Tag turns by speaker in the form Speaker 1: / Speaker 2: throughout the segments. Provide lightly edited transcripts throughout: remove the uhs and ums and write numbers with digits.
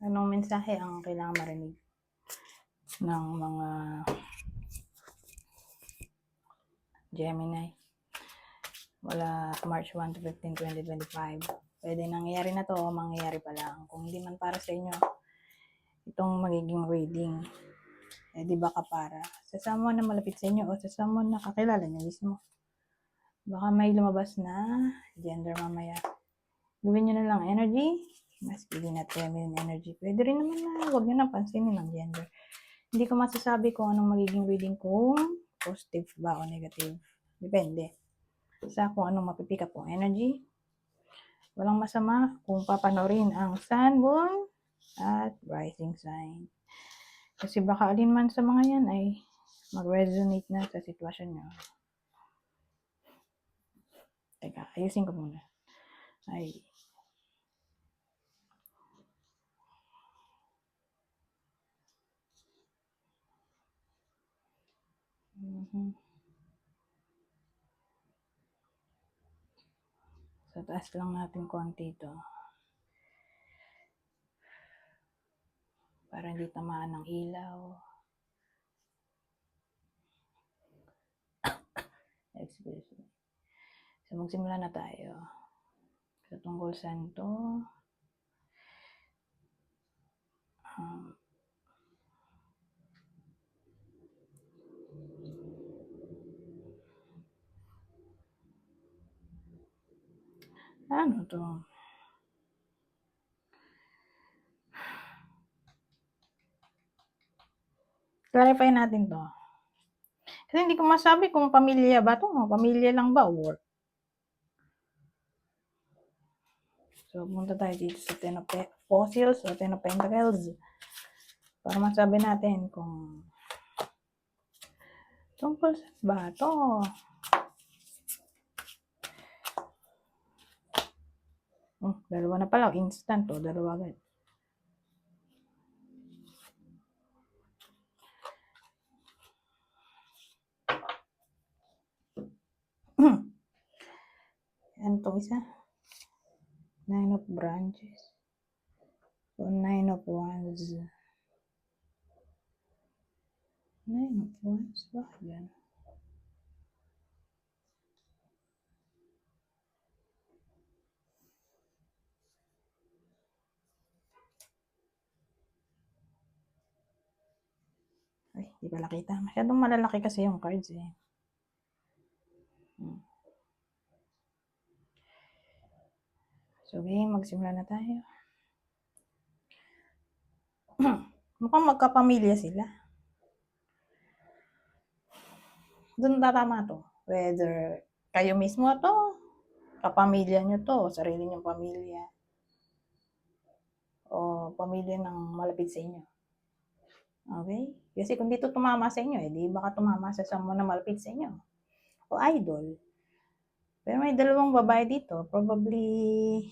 Speaker 1: Anong mensahe ang kailangang marinig ng mga Gemini mula March 1 to 15, 2025? Pwede nangyayari na to o mangyayari pa lang. Kung hindi man para sa inyo, itong magiging reading, di ba para sa someone na malapit sa inyo o sa someone na kakilala nyo mismo. Baka may lumabas na gender mamaya. Gawin nyo na lang energy, masculine at feminine energy. Pwede rin naman na huwag nyo na pansinin ang gender. Hindi ko masasabi kung anong magiging reading, kung positive ba o negative. Depende sa kung anong mapipika po energy. Walang masama kung papanoorin ang sun, moon, at rising sign. Kasi baka alin man sa mga yan ay mag-resonate na sa sitwasyon nyo. Teka, ayusin ko muna. Ay. So, taas lang natin konti ito. Para hindi tamaan ng ilaw. So, magsimula na tayo. So, tungkol saan to? Ano to? Clarify natin to. Kasi hindi ko masabi kung pamilya ba to, pamilya lang ba o work. So, punta tayo dito sa Ten of Fossils o Ten of Pentacles para masabi natin kung tungkol sa ba to. Dalawa na pala, instant to, dalawa agad. Ano to isa? Nine of branches. O Nine of Wands. Nine of Wands? Bakit yan? Ay, di pala kita. Masyadong malalaki kasi yung cards eh. So, okay, magsimula na tayo. Mukhang magkapamilya sila. Doon tatama to. Whether kayo mismo to, kapamilya nyo to, sarili nyong pamilya, o pamilya ng malapit sa inyo. Okay? Kasi kung dito tumama sa inyo, di baka tumama sa someone na malapit sa inyo. O idol. Pero may dalawang babae dito, probably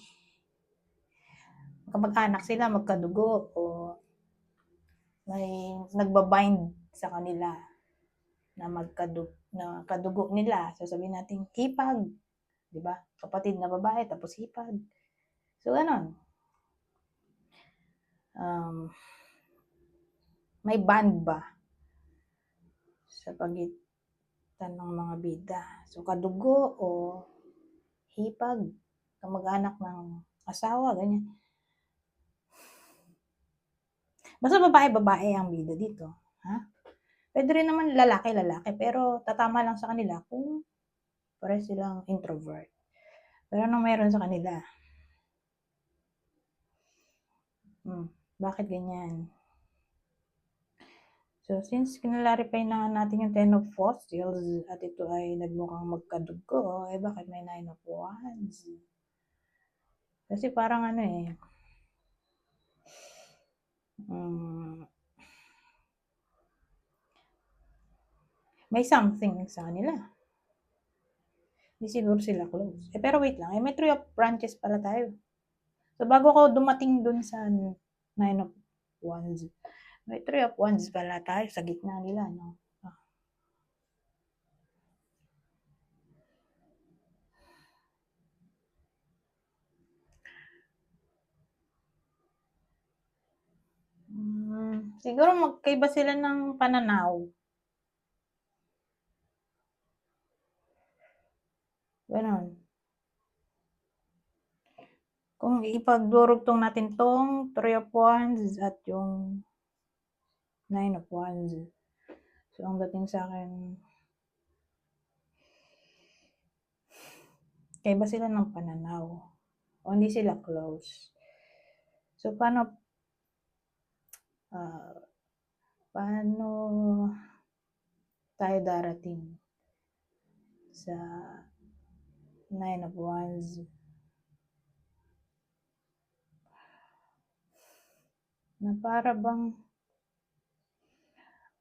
Speaker 1: kamag-anak sila, magkadugo, o may nagbabind sa kanila na kadugo nila. So sabihin natin, hipag. Diba? Kapatid na babae, tapos hipag. So, ganon. May band ba sa pagitan ng mga bida? So, kadugo o hipag, kamag-anak ng asawa, ganyan. Basta babae-babae ang bida dito. Ha? Pwede rin naman lalaki-lalaki, pero tatama lang sa kanila kung pares silang introvert. Pero anong meron sa kanila? Bakit ganyan? So, since kinalarify na natin yung Ten of Fossils at ito ay nagmukhang magkadugo, bakit may Nine of Wands? Kasi parang ano eh, may something sa kanila. Hindi siguro sila close. Pero wait lang, may Three of Branches pala tayo. So, bago ko dumating dun sa Nine of Wands, may Three of Wands pala tayo sa gitna nila, no? Siguro magkaiba sila ng pananaw. Gano'n. Kung ipagdurugtong natin 'tong 3 of Wands at yung 9 of Wands. So, ang dating sa'kin, magkaiba sila ng pananaw o hindi sila close. So, paano tayo darating sa 9 of Wands? Na para bang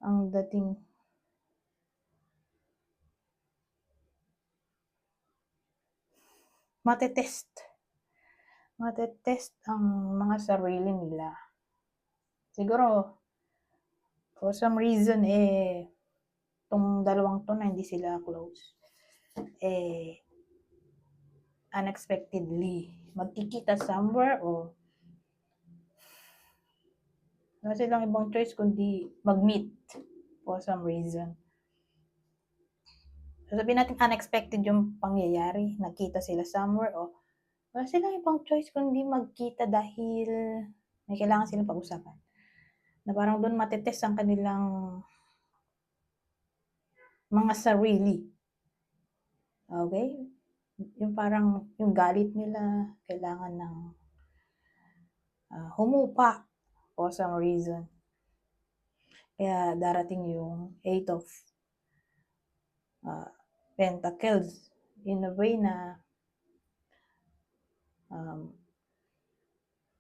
Speaker 1: ang dating mate-test ang mga sarili nila. Siguro, for some reason, tong dalawang 'to na hindi sila close, unexpectedly magkikita somewhere o wala silang ibang choice kundi mag-meet for some reason. So, sabihin natin unexpected yung pangyayari, nagkita sila somewhere o wala silang ibang choice kundi magkita dahil may kailangan silang pag-usapan. Na parang doon mate-test ang kanilang mga sarili. Okay? Yung parang yung galit nila kailangan ng humupa for some reason. Kaya darating yung 8 of Pentacles in a way na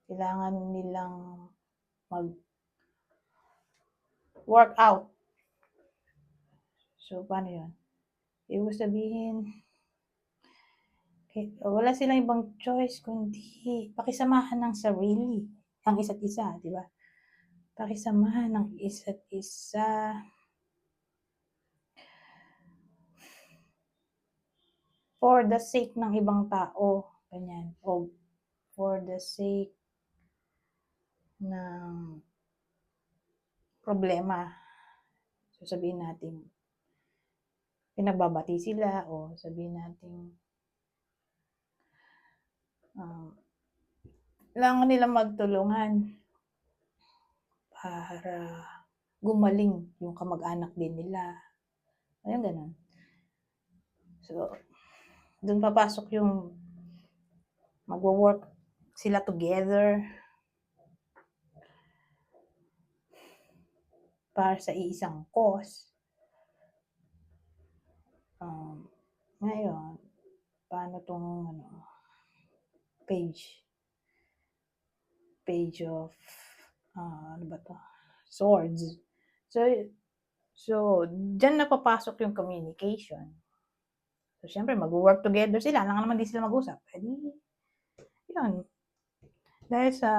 Speaker 1: kailangan nilang mag-work out. So, paano yun? Ibig sabihin, wala silang ibang choice kundi pakisamahan ng sarili ang isa't isa, di ba? Pakisamahan ng isa't isa. For the sake ng ibang tao, ganyan. O for the sake ng problema. So, sabihin natin, pinagbabati sila o sabihin natin, kailangan nila magtulungan para gumaling yung kamag-anak din nila. Ayun, ganun. So, dun papasok yung magwo-work sila together para sa iisang cause. Ngayon, paano tong page of ano ba to? Swords. So, dyan na papasok yung communication. So, syempre, mag-work together sila. Alam naman di sila mag-usap. Yun. Dahil sa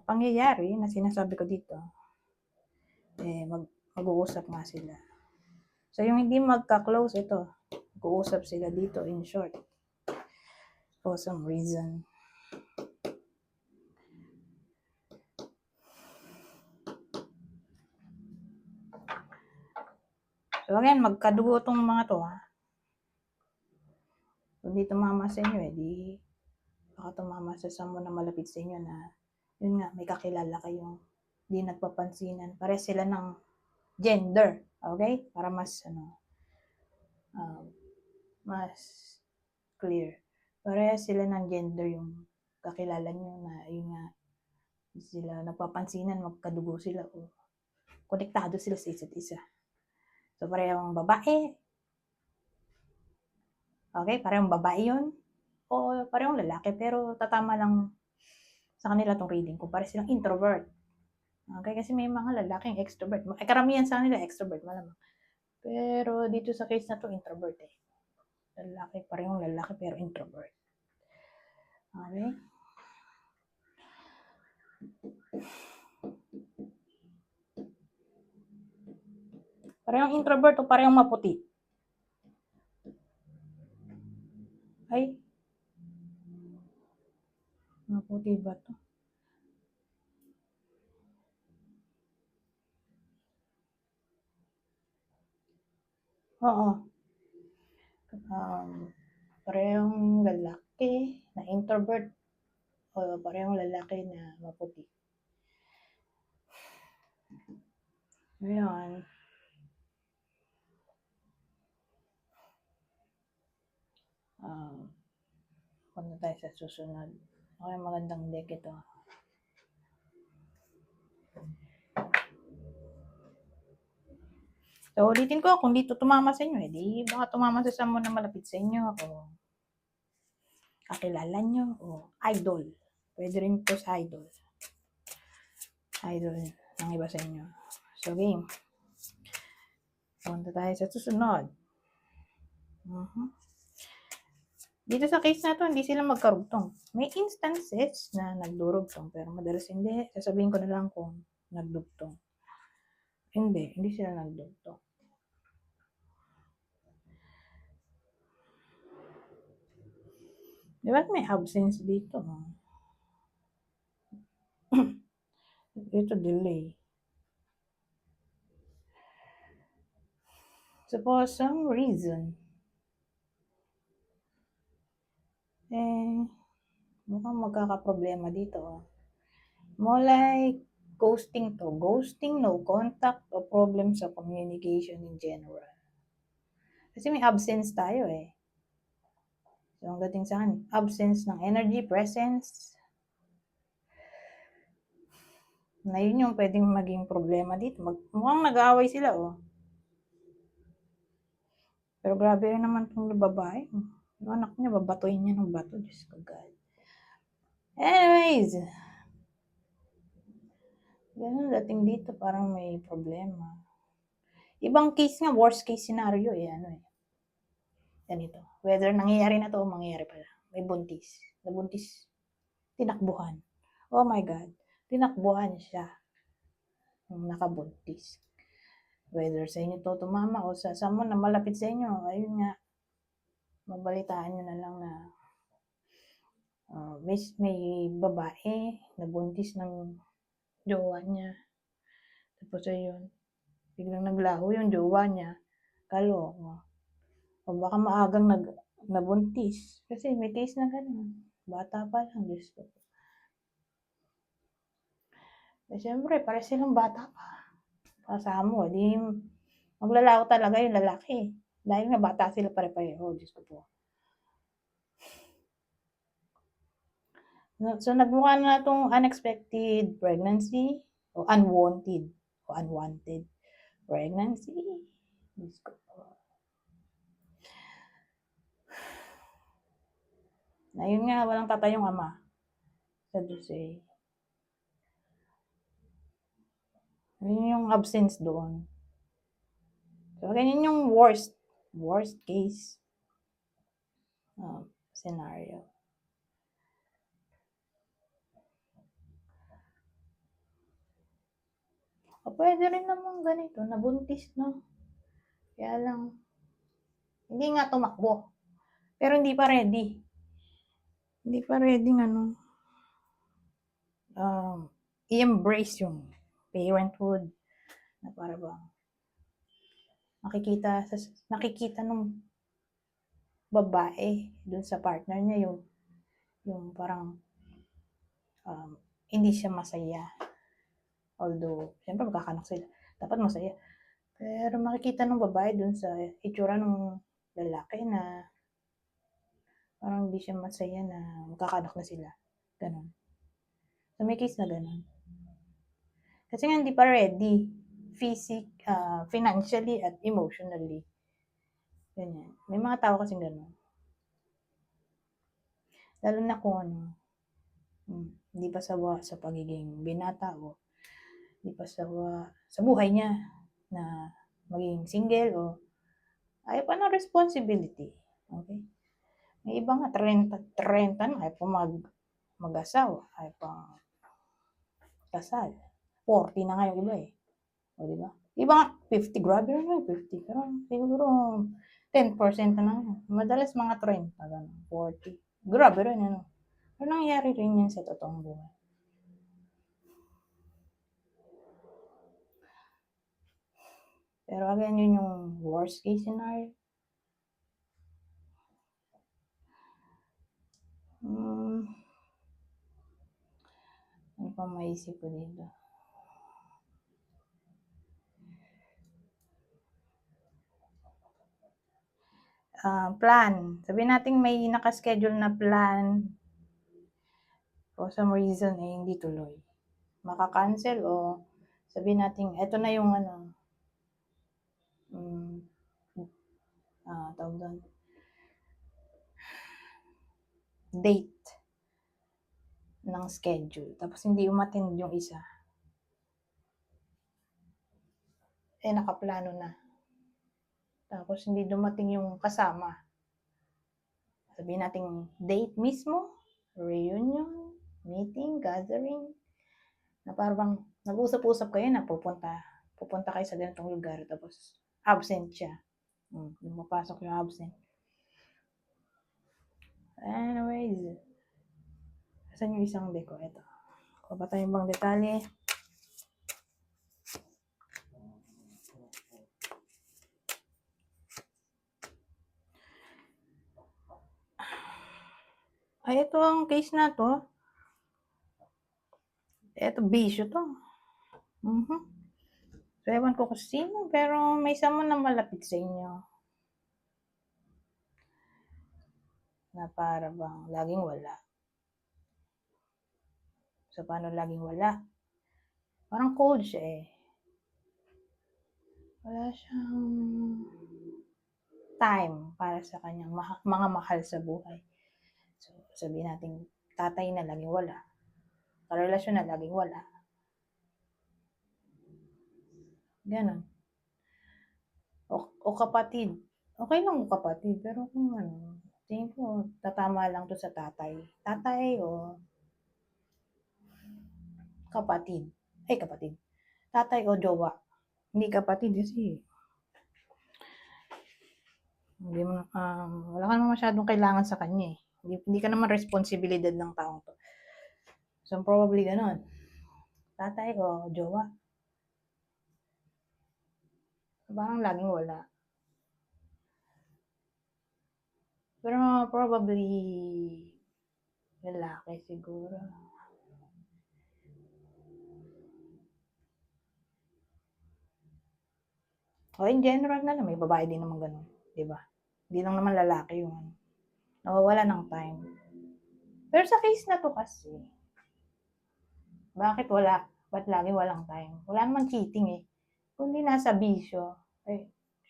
Speaker 1: pangyayari na sinasabi ko dito, mag-uusap nga sila. So, yung hindi magka-close, ito, mag-uusap sila dito in short. For some reason. So, again, magkadugo tong mga to, ha. Kung di tumama sa inyo, di baka tumama sa someone na malapit sa inyo na, yun nga, may kakilala kayong di nagpapansinan. Pare sila ng gender, okay? Para mas, mas clear. Pare sila ng gender yung kakilala nyo na, yun nga, sila nagpapansinan, magkadugo sila o konektado sila sa isa't isa. So, parehong babae. Okay, parehong babae yun. O parehong lalaki, pero tatama lang sa kanila tong reading kung pare silang introvert. Okay, kasi may mga lalaking extrovert. Karamihan sa kanila extrovert, malamang. Pero dito sa case na to, introvert Lalaki, parehong lalaki pero introvert. Okay? Parehong introvert o parehong maputi? Ay, maputi ba to? Oo. Parehong lalaki na introvert o parehong lalaki na maputi. Ngayon, punta tayo sa susunod. Okay, magandang deck ito. So, ulitin ko, kung dito tumama sa inyo, di baka tumama sa someone na malapit sa inyo o kakilala nyo o idol. Pwede rin po sa idol. Idol ng iba sa inyo. So, game. Punta tayo sa susunod. Dito sa case na to, hindi sila magkarugtong. May instances na nagdurugtong, pero madalas hindi. Sasabihin ko na lang kung nagdugtong. Hindi sila nagdugtong. Di ba may absence dito? Ito delay. So for some reason, mukhang magkakaproblema dito. More like ghosting to. Ghosting, no contact, o problem sa communication in general. Kasi may absence tayo eh. So, ang dating sa akin, absence ng energy, presence. Na yun yung pwedeng maging problema dito. Mukhang nag-aaway sila oh. Pero grabe rin naman itong babae. Yung anak niya, babatuin niya ng bato. Diyos ko God. Anyways, ganun dating dito, parang may problema. Ibang case nga, worst case scenario eh, ganito. Whether nangyayari na to o mangyayari pala. May buntis. Nabuntis. Tinakbuhan. Oh my God. Tinakbuhan siya. Yung nakabuntis. Whether sa inyo to tumama o sa someone na malapit sa inyo, ayun nga, mabalitaan nyo na lang na may babae na buntis ng jowa niya. Tapos ayun, biglang naglaho yung jowa niya. Kaloko. O baka maagang nabuntis. Kasi may case na ganun. Bata pa lang, Diyos ko. Eh, siyempre, pare silang bata pa. Kasama mo, di maglalaho talaga yung lalaki. Dahil nga bata sila pare-pareho, Diyos ko po. So, nagmukha na itong unexpected pregnancy o unwanted pregnancy. Diyos ko po. Ayun nga, walang tatay yung ama. Sad to say. Yun yung absence doon. So, ganyan yung worst case scenario. O, pwede rin naman ganito, nabuntis, no? Kaya lang, hindi nga tumakbo. Pero hindi pa ready. Hindi pa ready i-embrace yung parenthood na para bang nakikita nung babae dun sa partner niya yung parang hindi siya masaya. Although, siyempre magkakanak sila. Dapat masaya. Pero makikita ng babae dun sa itsura ng lalaki na parang hindi siya masaya na magkakanak na sila. Ganon. So, may case na ganon. Kasi nga hindi pa ready. Financially at emotionally. Ganyan. May mga tao kasing ganon. Lalo na kung hindi pa sawa sa pagiging binata o hindi pa sawa sa buhay niya na maging single o ayaw pa ng responsibility. Okay? May iba nga, 30 na, ayaw pa mag-asawa, ayaw pa kasal. 40 na nga yung iba eh. O, diba? Iba nga, 50, grabe na 50. Pero siguro 10% na lang. Madalas mga 30, 40. Grabe rin, Pero nangyayari rin yan sa totoong buhay. Pero again, yun yung worst case scenario. Ano pa maisip ko dito? Plan. Sabihin natin may nakaschedule na plan. For some reason, hindi tuloy. Maka-cancel o sabihin natin, eto na yung tawag doon, date ng schedule. Tapos hindi umattend yung isa. Nakaplano na. Tapos hindi dumating yung kasama. Sabihin natin date mismo, reunion, meeting, gathering, na parang nag-usap-usap kayo na pupunta kayo sa ganitong lugar, tapos absent siya. Lumapasok yung absent. Anyways, saan yung isang deco? Ito. Kuha pa tayong bang detalye. Ay, ito ang case na to. Ito, bisyo to. So, ewan ko kung sino, pero may someone na malapit sa inyo. Na para bang laging wala. So, paano laging wala? Parang cold siya eh. Wala siyang time para sa kanyang mga mahal sa buhay. So, sabihin natin, tatay na laging wala. Karelasyon na laging wala. Ganon. O kapatid. Okay lang o kapatid, pero kung tingin ko, tatama lang to sa tatay. Tatay o kapatid. Kapatid. Tatay o jowa. Hindi kapatid kasi hindi mo, wala ka naman masyadong kailangan sa kanya eh. Hindi ka naman responsibilidad ng taong to. So, probably ganon. Tatay o jowa. Parang laging wala. Pero probably lalaki siguro. O in general na lang, may babae din naman ganun. Diba? Hindi lang naman lalaki yung nawawala ng time. Pero sa case na to kasi, bakit wala? Ba't lagi walang time? Wala naman cheating eh. Kundi nasa bisyo.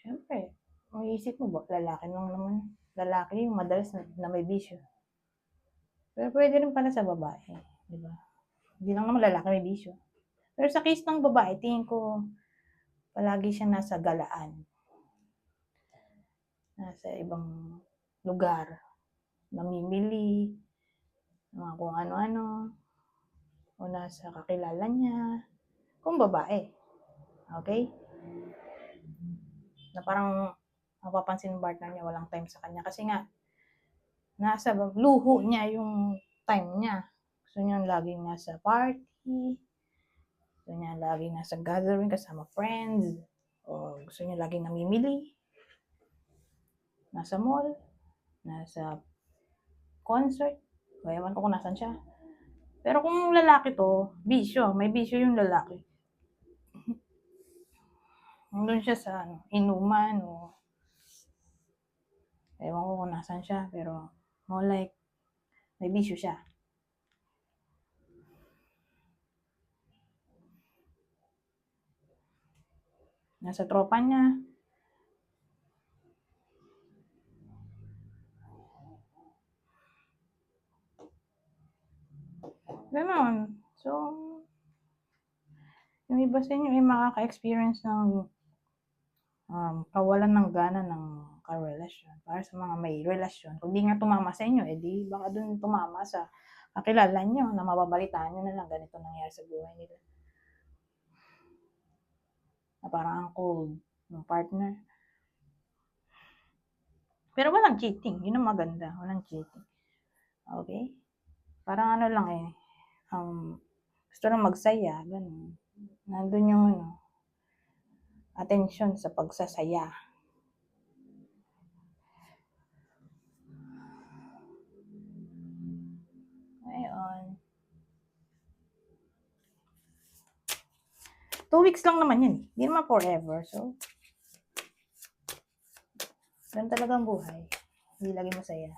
Speaker 1: Syempre, may isip mo ba, lalaki lang naman. Lalaki yung madalas na may bisyo. Pero pwede rin pala sa babae. Diba? Hindi lang naman lalaki may bisyo. Pero sa case ng babae, tingin ko, palagi siya nasa galaan. Nasa ibang lugar. Namimili, mga kung ano-ano. O nasa kakilala niya. Kung babae. Okay? Na parang mapapansin ng partner niya, walang time sa kanya. Kasi nga, nasa luho niya yung time niya. Gusto niya laging nasa party. Gusto niya laging nasa gathering kasama friends. O gusto niya laging namimili. Nasa mall. Nasa concert. O ewan ko kung nasan siya. Pero kung lalaki to, bisyo. May bisyo yung lalaki. Nandun siya sa inuman o ewan ko kung nasan siya. Pero more like may bisyo siya. Nasa tropa niya. Ganon. So, yung iba sa inyo ay makaka-experience ng kawalan ng gana ng karelasyon. Para sa mga may relasyon. Kung di nga tumama sa inyo, edi baka dun tumama sa kakilala nyo na mababalitaan nyo na lang ganito nangyari sa buhay nila. Na parang ang cold ng partner. Pero walang cheating. Yun ang maganda. Walang cheating. Okay? Parang ano lang eh. Gusto lang magsaya. Ganun. Nandun yung atensyon sa pagsasaya. Ngayon, 2 weeks lang naman yun. Hindi naman forever. So, ganun talaga ang buhay. Hindi lagi masaya.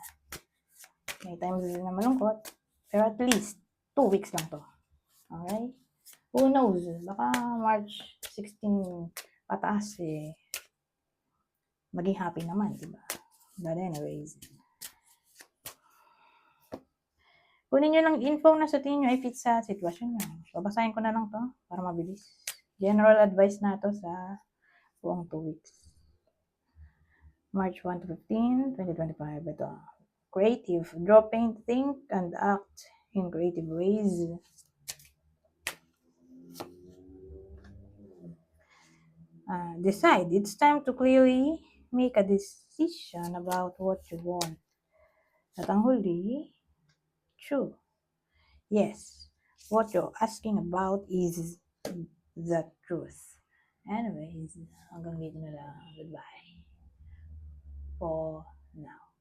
Speaker 1: May times din na malungkot. Pero at least, 2 weeks lang to. Okay? Who knows? Baka March 16 pataas eh. Maging happy naman, diba? But anyways. Kunin nyo lang info na sa tingin nyo ay fit sa sitwasyon nyo. So, basahin ko na lang to para mabilis. General advice na to sa buong 2 weeks. March 1 to 15, 2025. Ito. Creative. Draw, paint, think, and act in creative ways. Decide. It's time to clearly make a decision about what you want. At ang huli, true. Yes, what you're asking about is the truth. Anyways, hanggang dito na lang. Goodbye. For now.